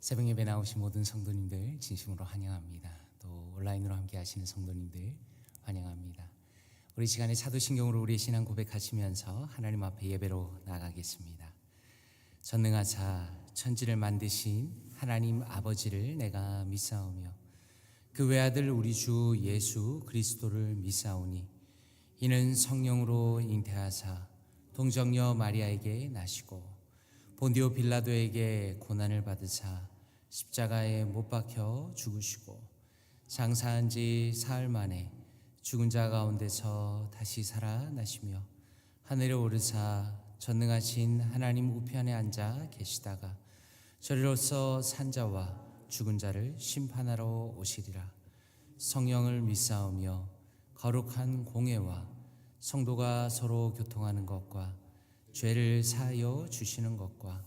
새벽 예배 나오신 모든 성도님들 진심으로 환영합니다. 또 온라인으로 함께 하시는 성도님들 환영합니다. 우리 시간에 사도신경으로 우리의 신앙 고백하시면서 하나님 앞에 예배로 나가겠습니다. 전능하사 천지를 만드신 하나님 아버지를 내가 믿사오며 그 외아들 우리 주 예수 그리스도를 믿사오니 이는 성령으로 잉태하사 동정녀 마리아에게 나시고 본디오 빌라도에게 고난을 받으사 십자가에 못 박혀 죽으시고 장사한 지 사흘 만에 죽은 자 가운데서 다시 살아나시며 하늘에 오르사 전능하신 하나님 우편에 앉아 계시다가 저리로서 산 자와 죽은 자를 심판하러 오시리라. 성령을 믿사오며 거룩한 공회와 성도가 서로 교통하는 것과 죄를 사하여 주시는 것과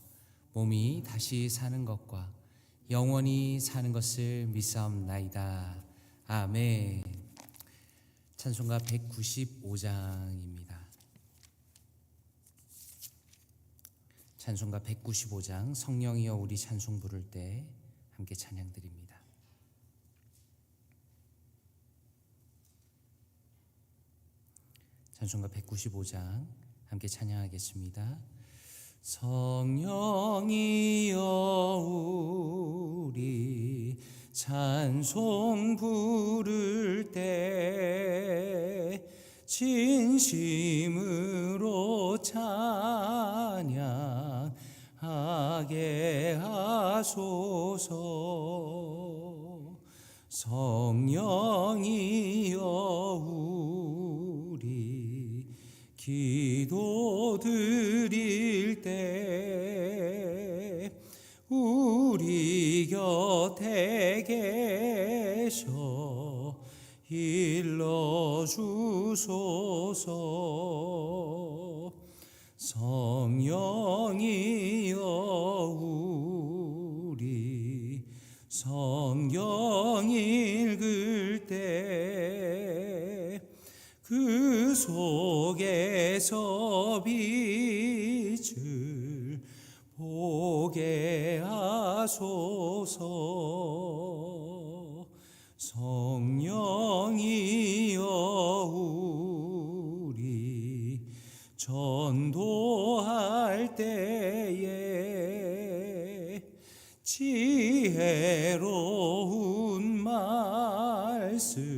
몸이 다시 사는 것과 영원히 사는 것을 믿사옵나이다. 아멘. 찬송가 195장입니다. 찬송가 195장 성령이여 우리 찬송 부를 때 함께 찬양드립니다. 찬송가 195장 함께 찬양하겠습니다. 성령이여 우리 찬송 부를 때 진심으로 찬양하게 하소서. 성령이여 우리 기도 드릴 때 우리 곁에 계셔 일러주소서. 성령이여 우리 성경 읽을 때 그 속에서 빛을 보게 하소서. 성령이여 우리 전도할 때에 지혜로운 말씀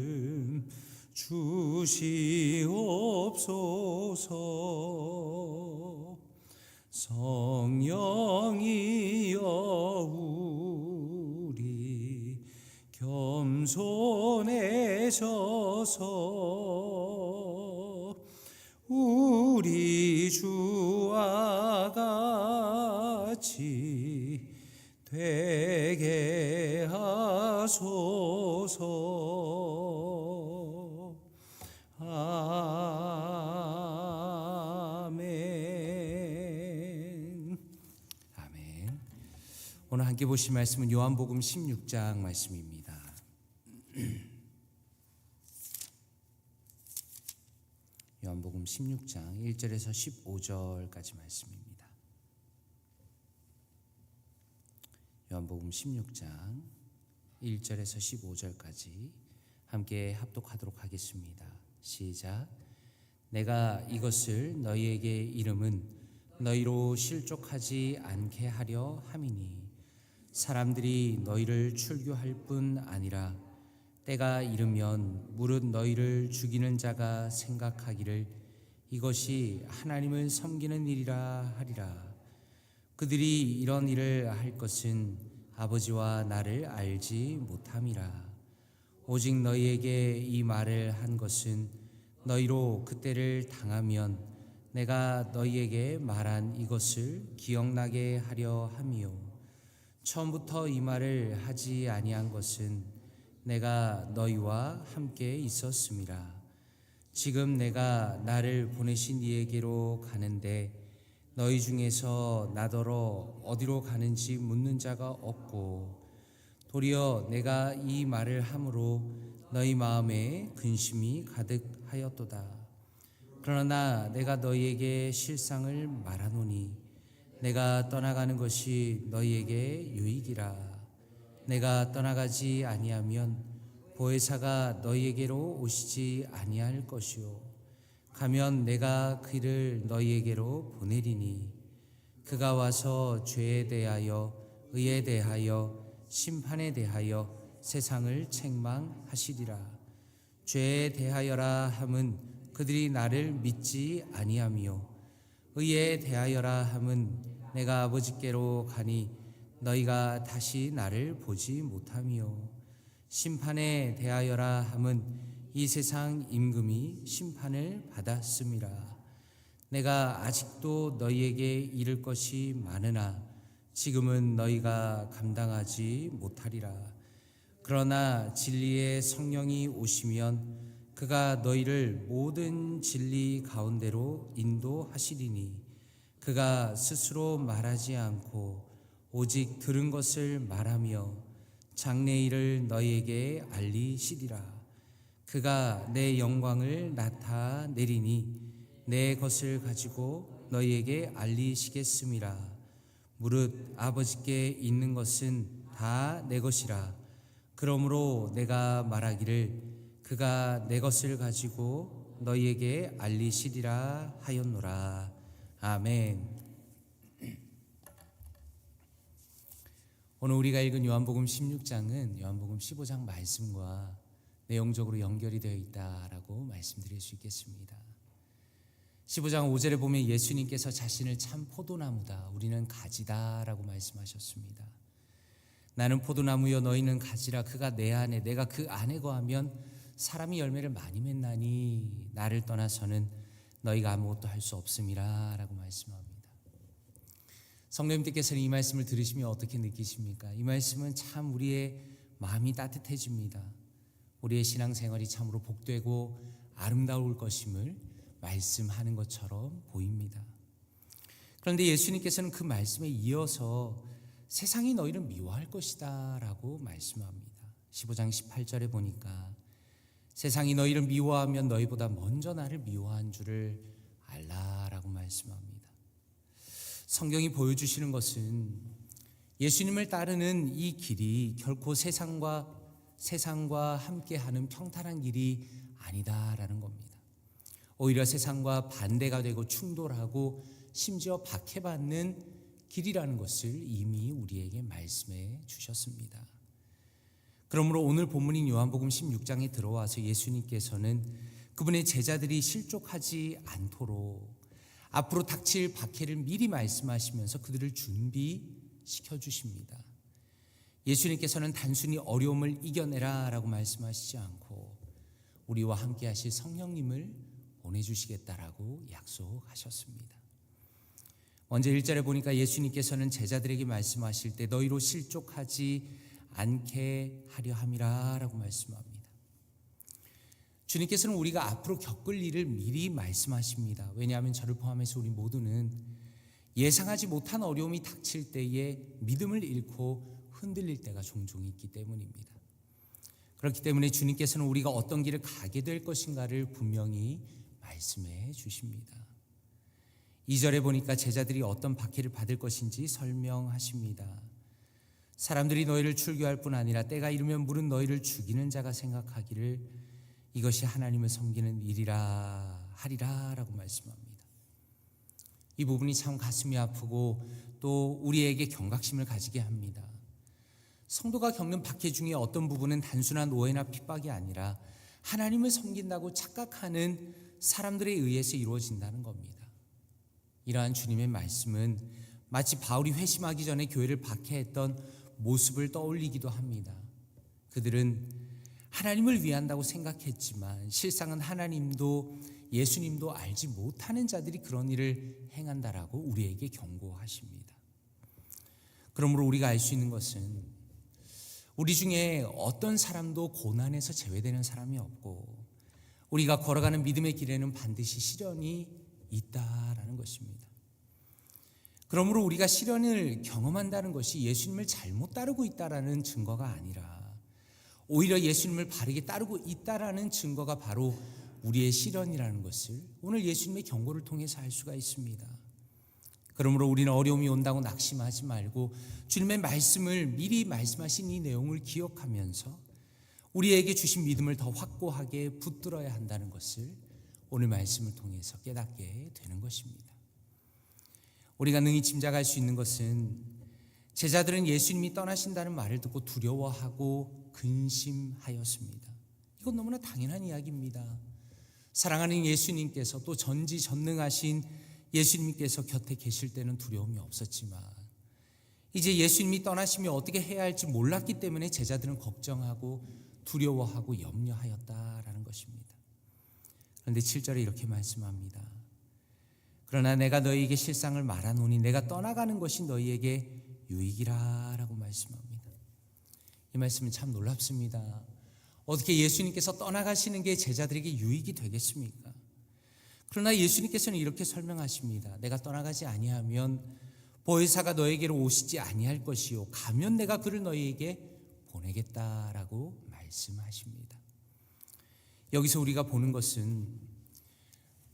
주시옵소서. 성령이여 우리 겸손해져서 우리 주와 같이 되게 하소서. 아멘. 아멘. 오늘 함께 보실 말씀은 요한복음 16장 말씀입니다. 요한복음 16장 1절에서 15절까지 말씀입니다. 요한복음 16장 1절에서 15절까지 함께 합독하도록 하겠습니다. 시작. 내가 이것을 너희에게 이름은 너희로 실족하지 않게 하려 함이니 사람들이 너희를 출교할 뿐 아니라 때가 이르면 무릇 너희를 죽이는 자가 생각하기를 이것이 하나님을 섬기는 일이라 하리라. 그들이 이런 일을 할 것은 아버지와 나를 알지 못함이라. 오직 너희에게 이 말을 한 것은 너희로 그때를 당하면 내가 너희에게 말한 이것을 기억나게 하려 함이요. 처음부터 이 말을 하지 아니한 것은 내가 너희와 함께 있었음이라. 지금 내가 나를 보내신 이에게로 가는데 너희 중에서 나더러 어디로 가는지 묻는 자가 없고 도리어 내가 이 말을 함으로 너희 마음에 근심이 가득하였도다. 그러나 내가 너희에게 실상을 말하노니 내가 떠나가는 것이 너희에게 유익이라. 내가 떠나가지 아니하면 보혜사가 너희에게로 오시지 아니할 것이요 가면 내가 그를 너희에게로 보내리니 그가 와서 죄에 대하여 의에 대하여 심판에 대하여 세상을 책망하시리라. 죄에 대하여라 함은 그들이 나를 믿지 아니하며 의에 대하여라 함은 내가 아버지께로 가니 너희가 다시 나를 보지 못하며 심판에 대하여라 함은 이 세상 임금이 심판을 받았음이라. 내가 아직도 너희에게 이를 것이 많으나 지금은 너희가 감당하지 못하리라. 그러나 진리의 성령이 오시면 그가 너희를 모든 진리 가운데로 인도하시리니 그가 스스로 말하지 않고 오직 들은 것을 말하며 장래일을 너희에게 알리시리라. 그가 내 영광을 나타내리니 내 것을 가지고 너희에게 알리시겠음이라. 무릇 아버지께 있는 것은 다 내 것이라. 그러므로 내가 말하기를 그가 내 것을 가지고 너희에게 알리시리라 하였노라. 아멘. 오늘 우리가 읽은 요한복음 16장은 요한복음 15장 말씀과 내용적으로 연결이 되어 있다라고 말씀드릴 수 있겠습니다. 15장 5절에 보면 예수님께서 자신을 참 포도나무다, 우리는 가지다라고 말씀하셨습니다. 나는 포도나무여 너희는 가지라. 그가 내 안에 내가 그 안에 거하면 사람이 열매를 많이 맺나니 나를 떠나서는 너희가 아무것도 할 수 없음이라 라고 말씀합니다. 성도님들께서는 이 말씀을 들으시면 어떻게 느끼십니까? 이 말씀은 참 우리의 마음이 따뜻해집니다. 우리의 신앙생활이 참으로 복되고 아름다울 것임을 말씀하는 것처럼 보입니다. 그런데 예수님께서는 그 말씀에 이어서 세상이 너희를 미워할 것이다 라고 말씀합니다. 15장 18절에 보니까 세상이 너희를 미워하면 너희보다 먼저 나를 미워한 줄을 알라라고 말씀합니다. 성경이 보여주시는 것은 예수님을 따르는 이 길이 결코 세상과 함께하는 평탄한 길이 아니다라는 겁니다. 오히려 세상과 반대가 되고 충돌하고 심지어 박해받는 길이라는 것을 이미 우리에게 말씀해 주셨습니다. 그러므로 오늘 본문인 요한복음 16장에 들어와서 예수님께서는 그분의 제자들이 실족하지 않도록 앞으로 닥칠 박해를 미리 말씀하시면서 그들을 준비시켜 주십니다. 예수님께서는 단순히 어려움을 이겨내라 라고 말씀하시지 않고 우리와 함께 하실 성령님을 보내주시겠다라고 약속하셨습니다. 먼저 1절에 보니까 예수님께서는 제자들에게 말씀하실 때 너희로 실족하지 않게 하려 함이라 라고 말씀합니다. 주님께서는 우리가 앞으로 겪을 일을 미리 말씀하십니다. 왜냐하면 저를 포함해서 우리 모두는 예상하지 못한 어려움이 닥칠 때에 믿음을 잃고 흔들릴 때가 종종 있기 때문입니다. 그렇기 때문에 주님께서는 우리가 어떤 길을 가게 될 것인가를 분명히 말씀해 주십니다. 2절에 보니까 제자들이 어떤 박해를 받을 것인지 설명하십니다. 사람들이 너희를 출교할 뿐 아니라 때가 이르면 물은 너희를 죽이는 자가 생각하기를 이것이 하나님을 섬기는 일이라 하리라 라고 말씀합니다. 이 부분이 참 가슴이 아프고 또 우리에게 경각심을 가지게 합니다. 성도가 겪는 박해 중에 어떤 부분은 단순한 오해나 핍박이 아니라 하나님을 섬긴다고 착각하는 사람들에 의해서 이루어진다는 겁니다. 이러한 주님의 말씀은 마치 바울이 회심하기 전에 교회를 박해했던 모습을 떠올리기도 합니다. 그들은 하나님을 위한다고 생각했지만 실상은 하나님도 예수님도 알지 못하는 자들이 그런 일을 행한다라고 우리에게 경고하십니다. 그러므로 우리가 알 수 있는 것은 우리 중에 어떤 사람도 고난에서 제외되는 사람이 없고 우리가 걸어가는 믿음의 길에는 반드시 시련이 있다라는 것입니다. 그러므로 우리가 시련을 경험한다는 것이 예수님을 잘못 따르고 있다라는 증거가 아니라 오히려 예수님을 바르게 따르고 있다라는 증거가 바로 우리의 시련이라는 것을 오늘 예수님의 경고를 통해서 알 수가 있습니다. 그러므로 우리는 어려움이 온다고 낙심하지 말고 주님의 말씀을 미리 말씀하신 이 내용을 기억하면서 우리에게 주신 믿음을 더 확고하게 붙들어야 한다는 것을 오늘 말씀을 통해서 깨닫게 되는 것입니다. 우리가 능히 짐작할 수 있는 것은 제자들은 예수님이 떠나신다는 말을 듣고 두려워하고 근심하였습니다. 이건 너무나 당연한 이야기입니다. 사랑하는 예수님께서 또 전지전능하신 예수님께서 곁에 계실 때는 두려움이 없었지만 이제 예수님이 떠나시면 어떻게 해야 할지 몰랐기 때문에 제자들은 걱정하고 두려워하고 염려하였다라는 것입니다. 그런데 7절에 이렇게 말씀합니다. 그러나 내가 너희에게 실상을 말하노니 내가 떠나가는 것이 너희에게 유익이라 라고 말씀합니다. 이 말씀은 참 놀랍습니다. 어떻게 예수님께서 떠나가시는 게 제자들에게 유익이 되겠습니까? 그러나 예수님께서는 이렇게 설명하십니다. 내가 떠나가지 아니하면 보혜사가 너에게로 오시지 아니할 것이요 가면 내가 그를 너희에게 보내겠다라고 말씀하십니다. 여기서 우리가 보는 것은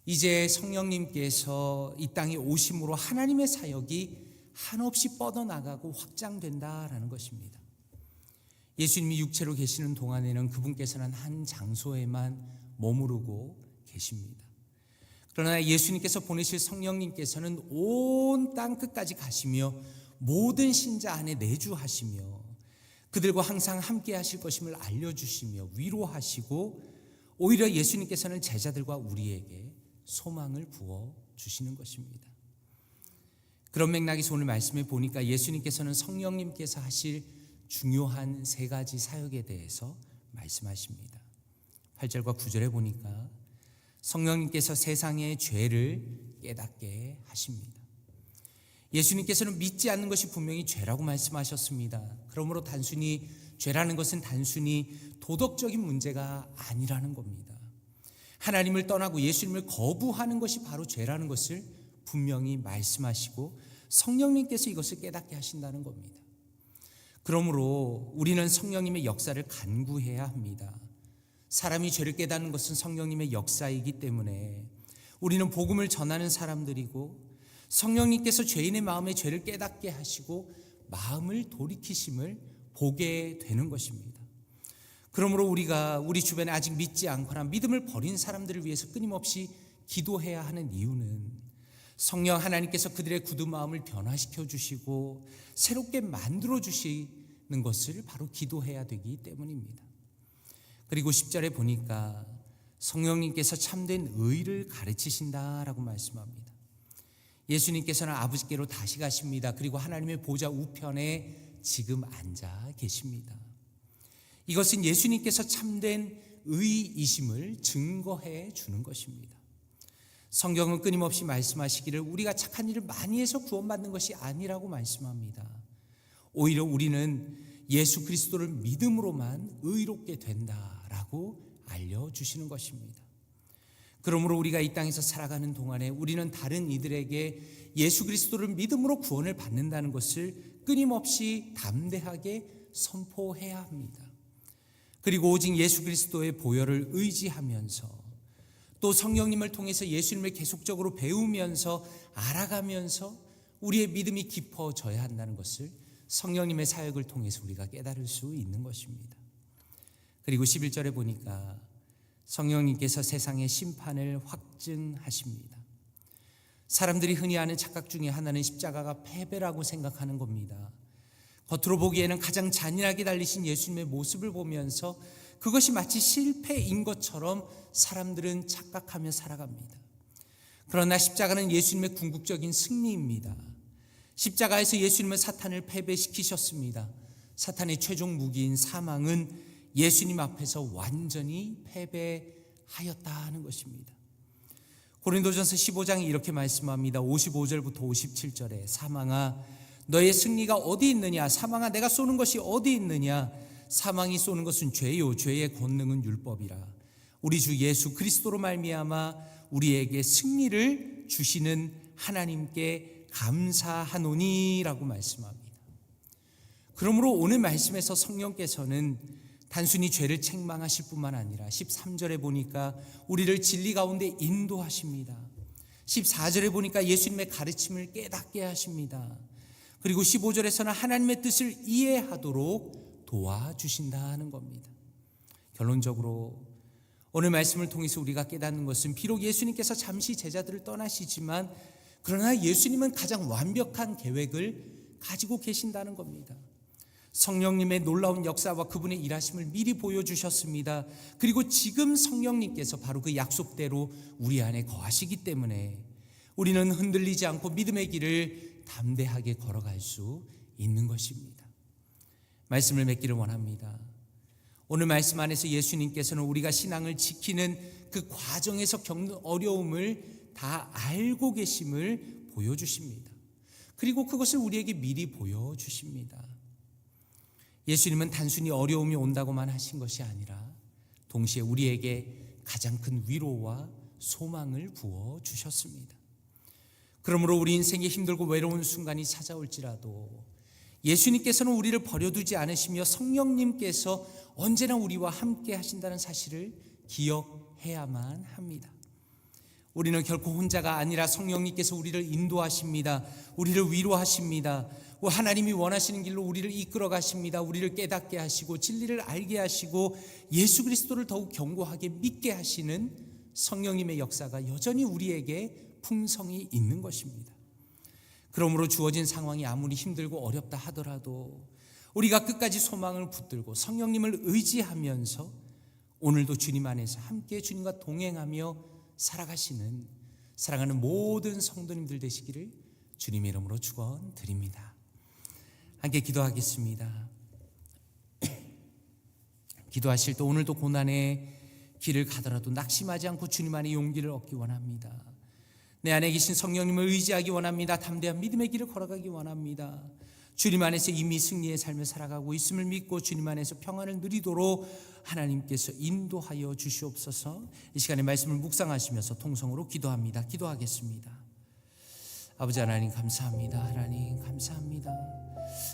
이제 성령님께서 이 땅에 오심으로 하나님의 사역이 한없이 뻗어나가고 확장된다라는 것입니다. 예수님이 육체로 계시는 동안에는 그분께서는 한 장소에만 머무르고 계십니다. 그러나 예수님께서 보내실 성령님께서는 온 땅 끝까지 가시며 모든 신자 안에 내주하시며 그들과 항상 함께 하실 것임을 알려주시며 위로하시고 오히려 예수님께서는 제자들과 우리에게 소망을 부어주시는 것입니다. 그런 맥락에서 오늘 말씀에 보니까 예수님께서는 성령님께서 하실 중요한 세 가지 사역에 대해서 말씀하십니다. 8절과 9절에 보니까 성령님께서 세상의 죄를 깨닫게 하십니다. 예수님께서는 믿지 않는 것이 분명히 죄라고 말씀하셨습니다. 그러므로 죄라는 것은 단순히 도덕적인 문제가 아니라는 겁니다. 하나님을 떠나고 예수님을 거부하는 것이 바로 죄라는 것을 분명히 말씀하시고 성령님께서 이것을 깨닫게 하신다는 겁니다. 그러므로 우리는 성령님의 역사를 간구해야 합니다. 사람이 죄를 깨닫는 것은 성령님의 역사이기 때문에 우리는 복음을 전하는 사람들이고 성령님께서 죄인의 마음에 죄를 깨닫게 하시고 마음을 돌이키심을 보게 되는 것입니다. 그러므로 우리가 우리 주변에 아직 믿지 않거나 믿음을 버린 사람들을 위해서 끊임없이 기도해야 하는 이유는 성령 하나님께서 그들의 굳은 마음을 변화시켜 주시고 새롭게 만들어 주시는 것을 바로 기도해야 되기 때문입니다. 그리고 10절에 보니까 성령님께서 참된 의를 가르치신다라고 말씀합니다. 예수님께서는 아버지께로 다시 가십니다. 그리고 하나님의 보좌 우편에 지금 앉아 계십니다. 이것은 예수님께서 참된 의이심을 증거해 주는 것입니다. 성경은 끊임없이 말씀하시기를 우리가 착한 일을 많이 해서 구원받는 것이 아니라고 말씀합니다. 오히려 우리는 예수 그리스도를 믿음으로만 의롭게 된다라고 알려주시는 것입니다. 그러므로 우리가 이 땅에서 살아가는 동안에 우리는 다른 이들에게 예수 그리스도를 믿음으로 구원을 받는다는 것을 끊임없이 담대하게 선포해야 합니다. 그리고 오직 예수 그리스도의 보혈을 의지하면서 또 성령님을 통해서 예수님을 계속적으로 배우면서 알아가면서 우리의 믿음이 깊어져야 한다는 것을 성령님의 사역을 통해서 우리가 깨달을 수 있는 것입니다. 그리고 11절에 보니까 성령님께서 세상의 심판을 확증하십니다. 사람들이 흔히 하는 착각 중에 하나는 십자가가 패배라고 생각하는 겁니다. 겉으로 보기에는 가장 잔인하게 달리신 예수님의 모습을 보면서 그것이 마치 실패인 것처럼 사람들은 착각하며 살아갑니다. 그러나 십자가는 예수님의 궁극적인 승리입니다. 십자가에서 예수님은 사탄을 패배시키셨습니다. 사탄의 최종 무기인 사망은 예수님 앞에서 완전히 패배하였다는 것입니다. 고린도전서 15장에 이렇게 말씀합니다. 55절부터 57절에 사망아 너의 승리가 어디 있느냐? 사망아 내가 쏘는 것이 어디 있느냐? 사망이 쏘는 것은 죄요 죄의 권능은 율법이라. 우리 주 예수 그리스도로 말미암아 우리에게 승리를 주시는 하나님께 감사하노니라고 말씀합니다. 그러므로 오늘 말씀에서 성령께서는 단순히 죄를 책망하실 뿐만 아니라 13절에 보니까 우리를 진리 가운데 인도하십니다. 14절에 보니까 예수님의 가르침을 깨닫게 하십니다. 그리고 15절에서는 하나님의 뜻을 이해하도록 도와주신다 하는 겁니다. 결론적으로 오늘 말씀을 통해서 우리가 깨닫는 것은 비록 예수님께서 잠시 제자들을 떠나시지만 그러나 예수님은 가장 완벽한 계획을 가지고 계신다는 겁니다. 성령님의 놀라운 역사와 그분의 일하심을 미리 보여주셨습니다. 그리고 지금 성령님께서 바로 그 약속대로 우리 안에 거하시기 때문에 우리는 흔들리지 않고 믿음의 길을 담대하게 걸어갈 수 있는 것입니다. 말씀을 맺기를 원합니다. 오늘 말씀 안에서 예수님께서는 우리가 신앙을 지키는 그 과정에서 겪는 어려움을 다 알고 계심을 보여주십니다. 그리고 그것을 우리에게 미리 보여주십니다. 예수님은 단순히 어려움이 온다고만 하신 것이 아니라 동시에 우리에게 가장 큰 위로와 소망을 부어주셨습니다. 그러므로 우리 인생에 힘들고 외로운 순간이 찾아올지라도 예수님께서는 우리를 버려두지 않으시며 성령님께서 언제나 우리와 함께 하신다는 사실을 기억해야만 합니다. 우리는 결코 혼자가 아니라 성령님께서 우리를 인도하십니다. 우리를 위로하십니다. 하나님이 원하시는 길로 우리를 이끌어 가십니다. 우리를 깨닫게 하시고 진리를 알게 하시고 예수 그리스도를 더욱 견고하게 믿게 하시는 성령님의 역사가 여전히 우리에게 풍성이 있는 것입니다. 그러므로 주어진 상황이 아무리 힘들고 어렵다 하더라도 우리가 끝까지 소망을 붙들고 성령님을 의지하면서 오늘도 주님 안에서 함께 주님과 동행하며 살아가시는 사랑하는 모든 성도님들 되시기를 주님의 이름으로 축원드립니다. 함께 기도하겠습니다. 기도하실 때 오늘도 고난의 길을 가더라도 낙심하지 않고 주님 안에 용기를 얻기 원합니다. 내 안에 계신 성령님을 의지하기 원합니다. 담대한 믿음의 길을 걸어가기 원합니다. 주님 안에서 이미 승리의 삶을 살아가고 있음을 믿고 주님 안에서 평안을 누리도록 하나님께서 인도하여 주시옵소서. 이 시간에 말씀을 묵상하시면서 통성으로 기도합니다. 기도하겠습니다. 아버지 하나님 감사합니다. 하나님 감사합니다.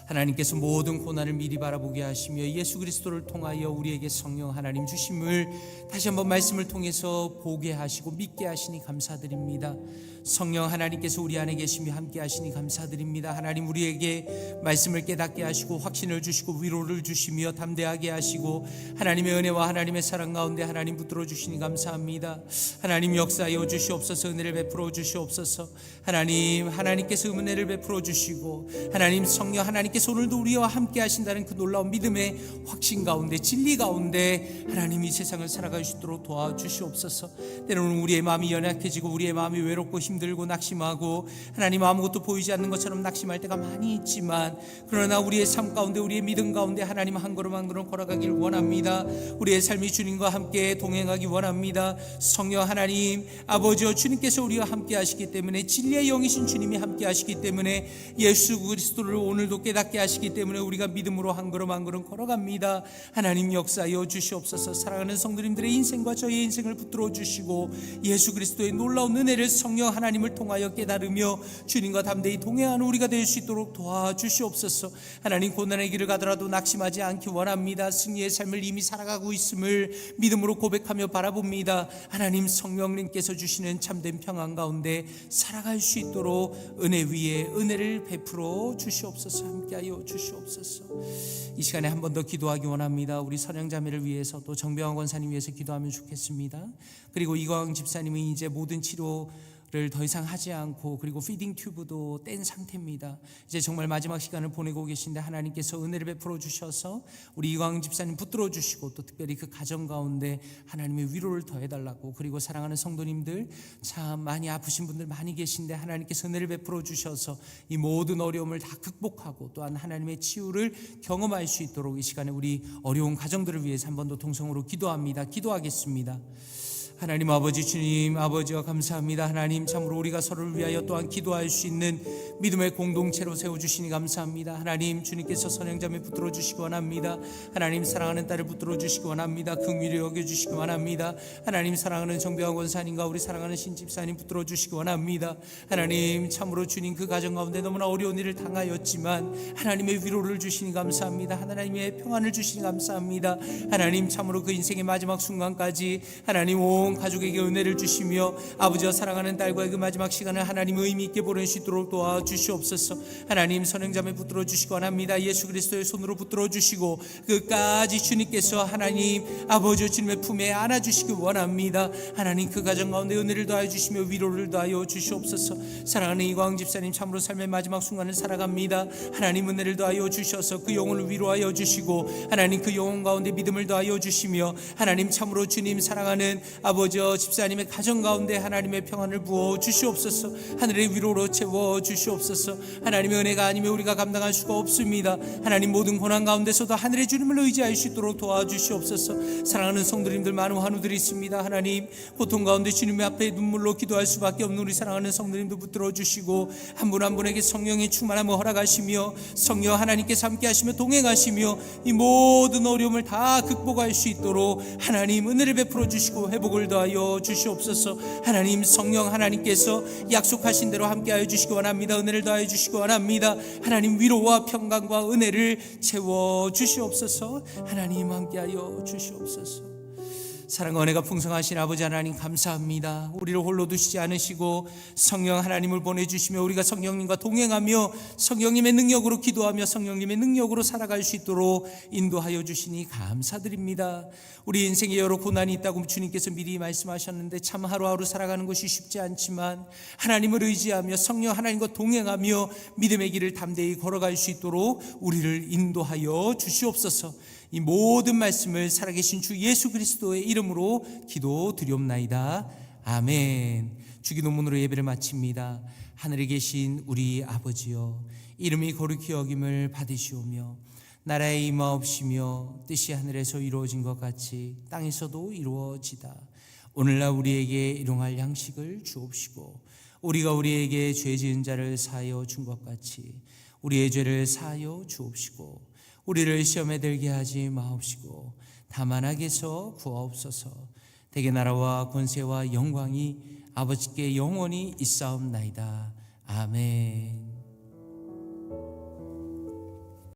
하나님께서 모든 고난을 미리 바라보게 하시며 예수 그리스도를 통하여 우리에게 성령 하나님 주심을 다시 한번 말씀을 통해서 보게 하시고 믿게 하시니 감사드립니다. 성령 하나님께서 우리 안에 계시며 함께 하시니 감사드립니다. 하나님 우리에게 말씀을 깨닫게 하시고 확신을 주시고 위로를 주시며 담대하게 하시고 하나님의 은혜와 하나님의 사랑 가운데 하나님 붙들어 주시니 감사합니다. 하나님 역사하여 주시옵소서. 은혜를 베풀어 주시옵소서. 하나님께서 은혜를 베풀어 주시고 하나님 성령 하나님께서 오늘도 우리와 함께 하신다는 그 놀라운 믿음의 확신 가운데 진리 가운데 하나님 이 세상을 살아갈 수 있도록 도와주시옵소서. 때로는 우리의 마음이 연약해지고 우리의 마음이 외롭고 힘들고 낙심하고 하나님 아무것도 보이지 않는 것처럼 낙심할 때가 많이 있지만 그러나 우리의 삶 가운데 우리의 믿음 가운데 하나님 한 걸음 한 걸음 걸어가길 원합니다. 우리의 삶이 주님과 함께 동행하기 원합니다. 성령 하나님 아버지여 주님께서 우리와 함께 하시기 때문에 진리의 영이신 주님이 함께 하시기 때문에 예수 그리스도를 오늘도 깨닫게 하시기 때문에 우리가 믿음으로 한 걸음 한 걸음 걸어갑니다. 하나님 역사하여 주시옵소서. 사랑하는 성도님들의 인생과 저희의 인생을 붙들어 주시고 예수 그리스도의 놀라운 은혜를 성령 하나님을 통하여 깨달으며 주님과 담대히 동행하는 우리가 될 수 있도록 도와주시옵소서. 하나님 고난의 길을 가더라도 낙심하지 않기 원합니다. 승리의 삶을 이미 살아가고 있음을 믿음으로 고백하며 바라봅니다. 하나님 성령님께서 주시는 참된 평안 가운데 살아갈 수 있도록 은혜 위에 은혜를 베풀어 주시옵소서. 함께하여 주시옵소서. 이 시간에 한 번 더 기도하기 원합니다. 우리 선영자매를 위해서 또 정병환 권사님 위해서 기도하면 좋겠습니다. 그리고 이광 집사님은 이제 모든 치료를 더 이상 하지 않고 그리고 피딩 튜브도 뗀 상태입니다. 이제 정말 마지막 시간을 보내고 계신데 하나님께서 은혜를 베풀어 주셔서 우리 이광 집사님 붙들어 주시고 또 특별히 그 가정 가운데 하나님의 위로를 더해달라고 그리고 사랑하는 성도님들 참 많이 아프신 분들 많이 계신데 하나님께서 은혜를 베풀어 주셔서 이 모든 어려움을 다 극복하고 또한 하나님의 치유를 경험할 수 있도록 이 시간에 우리 어려운 가정들을 위해서 한 번 더 통성으로 기도합니다. 기도하겠습니다. 하나님 아버지 주님 아버지와 감사합니다. 하나님 참으로 우리가 서로를 위하여 또한 기도할 수 있는 믿음의 공동체로 세워주시니 감사합니다. 하나님 주님께서 선행자매 붙들어 주시기 원합니다. 하나님 사랑하는 딸을 붙들어 주시기 원합니다. 긍휼히 여겨주시기 원합니다. 하나님 사랑하는 정병환 권사님과 우리 사랑하는 신집사님 붙들어 주시기 원합니다. 하나님 참으로 주님 그 가정 가운데 너무나 어려운 일을 당하였지만 하나님의 위로를 주시니 감사합니다. 하나님의 평안을 주시니 감사합니다. 하나님 참으로 그 인생의 마지막 순간까지 하나님 온 온 가족에게 은혜를 주시며 아버지와 사랑하는 딸과의 그 마지막 시간을 하나님 의미 있게 보낼 수 있도록 도와주시옵소서. 하나님 선행자매 붙들어 주시기 원합니다. 예수 그리스도의 손으로 붙들어 주시고 끝까지 주님께서 하나님 아버지 주님의 품에 안아주시기 원합니다. 하나님 그 가정 가운데 은혜를 더하여 주시며 위로를 더하여 주시옵소서. 사랑하는 이광 집사님 참으로 삶의 마지막 순간을 살아갑니다. 하나님 은혜를 더하여 주셔서 그 영혼을 위로하여 주시고 하나님 그 영혼 가운데 믿음을 더하여 주시며 하나님 참으로 주님 사랑하는 아버지 집사님의 가정 가운데 하나님의 평안을 부어 주시옵소서. 하늘의 위로로 채워 주시옵소서. 하나님의 은혜가 아니면 우리가 감당할 수가 없습니다. 하나님 모든 고난 가운데서도 하늘의 주님을 의지할 수 있도록 도와주시옵소서. 사랑하는 성도님들 많은 환우들이 있습니다. 하나님 고통 가운데 주님의 앞에 눈물로 기도할 수밖에 없는 우리 사랑하는 성도님들 붙들어 주시고 한 분 한 분에게 성령의 충만함을 허락하시며 성령 하나님께서 함께 하시며 동행하시며 이 모든 어려움을 다 극복할 수 있도록 하나님 은혜를 베풀어 주시고 회복을 더하여 주시옵소서. 하나님 성령 하나님께서 약속하신 대로 함께하여 주시기 원합니다. 은혜를 더하여 주시기 원합니다. 하나님 위로와 평강과 은혜를 채워 주시옵소서. 하나님 함께하여 주시옵소서. 사랑과 은혜가 풍성하신 아버지 하나님 감사합니다. 우리를 홀로 두시지 않으시고 성령 하나님을 보내주시며 우리가 성령님과 동행하며 성령님의 능력으로 기도하며 성령님의 능력으로 살아갈 수 있도록 인도하여 주시니 감사드립니다. 우리 인생에 여러 고난이 있다고 주님께서 미리 말씀하셨는데 참 하루하루 살아가는 것이 쉽지 않지만 하나님을 의지하며 성령 하나님과 동행하며 믿음의 길을 담대히 걸어갈 수 있도록 우리를 인도하여 주시옵소서. 이 모든 말씀을 살아계신 주 예수 그리스도의 이름으로 기도드리옵나이다. 아멘. 주기도문으로 예배를 마칩니다. 하늘에 계신 우리 아버지여, 이름이 거룩히 여김을 받으시오며 나라에 임하옵시며 뜻이 하늘에서 이루어진 것 같이 땅에서도 이루어지다. 오늘날 우리에게 일용할 양식을 주옵시고 우리가 우리에게 죄 지은 자를 사하여 준 것 같이 우리의 죄를 사하여 주옵시고 우리를 시험에 들게 하지 마옵시고 다만 악에서 구하옵소서. 대개 나라와 권세와 영광이 아버지께 영원히 있사옵나이다. 아멘.